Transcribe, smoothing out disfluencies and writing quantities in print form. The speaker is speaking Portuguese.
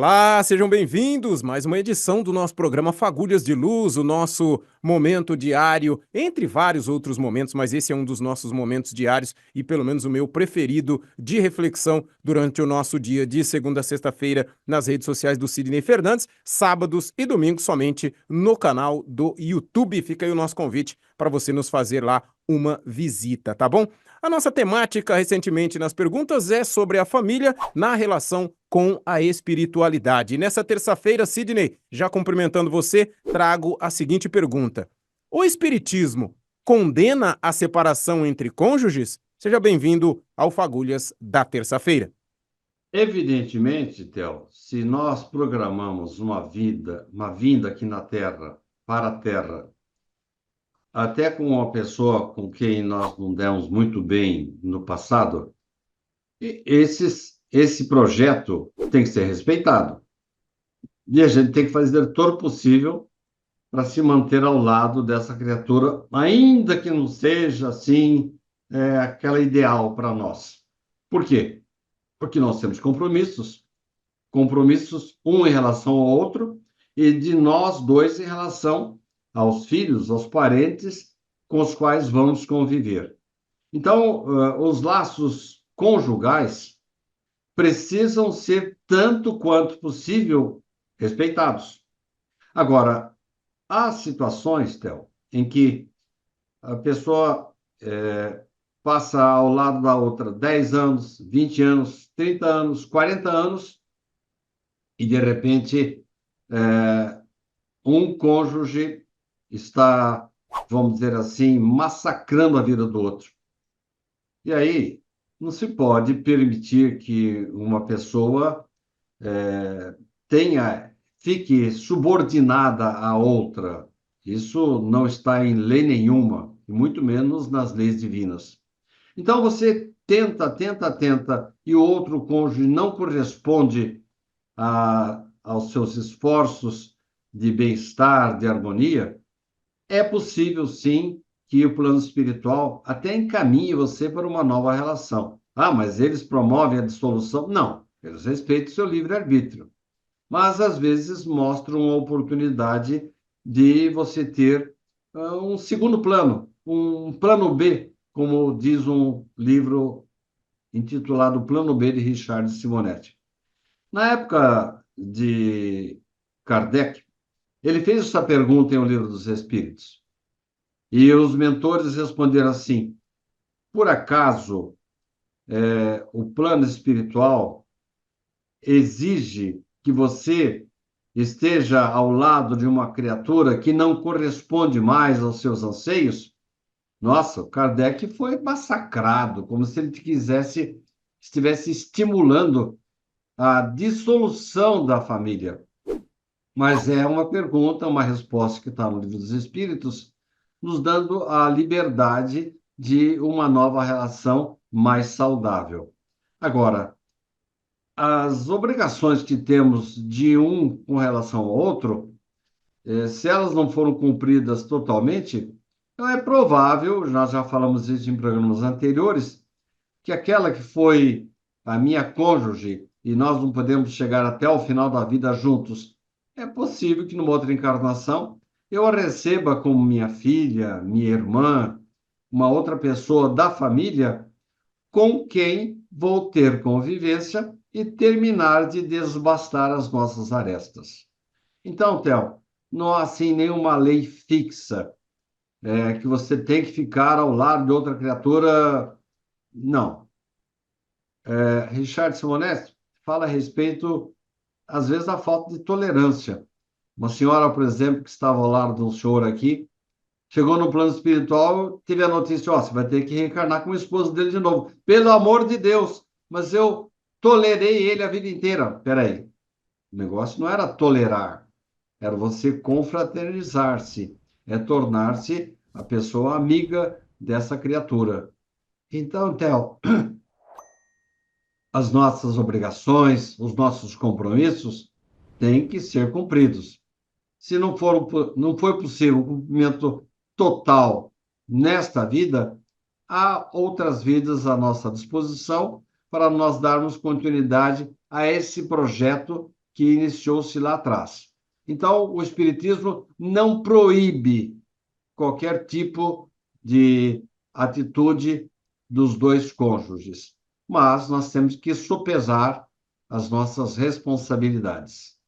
Olá, sejam bem-vindos! Mais uma edição do nosso programa Fagulhas de Luz, o nosso momento diário, entre vários outros momentos, mas esse é um dos nossos momentos diários e pelo menos o meu preferido de reflexão durante o nosso dia de segunda a sexta-feira nas redes sociais do Sidney Fernandes, sábados e domingos somente no canal do YouTube. Fica aí o nosso convite para você nos fazer lá uma visita, tá bom? A nossa temática recentemente nas perguntas é sobre a família na relação com a espiritualidade. E nessa terça-feira, Sidney, já cumprimentando você, trago a seguinte pergunta: o espiritismo condena a separação entre cônjuges? Seja bem-vindo ao Fagulhas da terça-feira. Evidentemente, Theo, se nós programamos uma vinda aqui na Terra, para a Terra, até com uma pessoa com quem nós não demos muito bem no passado, esse projeto tem que ser respeitado. E a gente tem que fazer todo o possível para se manter ao lado dessa criatura, ainda que não seja assim, aquela ideal para nós. Por quê? Porque nós temos compromissos um em relação ao outro e de nós dois em relação aos filhos, aos parentes com os quais vamos conviver. Então, os laços conjugais precisam ser tanto quanto possível respeitados. Agora, há situações, Theo, em que a pessoa passa ao lado da outra 10 anos, 20 anos, 30 anos, 40 anos e, de repente, um cônjuge está, vamos dizer assim, massacrando a vida do outro. E aí, não se pode permitir que uma pessoa fique subordinada à outra. Isso não está em lei nenhuma, e muito menos nas leis divinas. Então, você tenta, e o outro cônjuge não corresponde aos seus esforços de bem-estar, de harmonia, é possível, sim, que o plano espiritual até encaminhe você para uma nova relação. Ah, mas eles promovem a dissolução? Não, eles respeitam o seu livre-arbítrio. Mas, às vezes, mostram uma oportunidade de você ter um segundo plano, um plano B, como diz um livro intitulado Plano B, de Richard Simonetti. Na época de Kardec, ele fez essa pergunta em O Livro dos Espíritos. E os mentores responderam assim: por acaso o plano espiritual exige que você esteja ao lado de uma criatura que não corresponde mais aos seus anseios? Nossa, o Kardec foi massacrado, como se ele estivesse estimulando a dissolução da família. Mas é uma pergunta, uma resposta que está no Livro dos Espíritos, nos dando a liberdade de uma nova relação mais saudável. Agora, as obrigações que temos de um com relação ao outro, se elas não foram cumpridas totalmente, então é provável, nós já falamos isso em programas anteriores, que aquela que foi a minha cônjuge e nós não podemos chegar até o final da vida juntos, é possível que numa outra encarnação eu a receba como minha filha, minha irmã, uma outra pessoa da família com quem vou ter convivência e terminar de desbastar as nossas arestas. Então, Theo, não há assim nenhuma lei fixa que você tem que ficar ao lado de outra criatura. Não. Richard Simonetti fala a respeito, às vezes, da falta de tolerância. Uma senhora, por exemplo, que estava ao lado de um senhor aqui, chegou no plano espiritual, teve a notícia: ó, você vai ter que reencarnar com o esposo dele de novo. Pelo amor de Deus, mas eu tolerei ele a vida inteira. Peraí, o negócio não era tolerar, era você confraternizar-se, é tornar-se a pessoa amiga dessa criatura. Então, Theo, as nossas obrigações, os nossos compromissos têm que ser cumpridos. Se não for possível o cumprimento total nesta vida, há outras vidas à nossa disposição para nós darmos continuidade a esse projeto que iniciou-se lá atrás. Então, o Espiritismo não proíbe qualquer tipo de atitude dos dois cônjuges, mas nós temos que sopesar as nossas responsabilidades.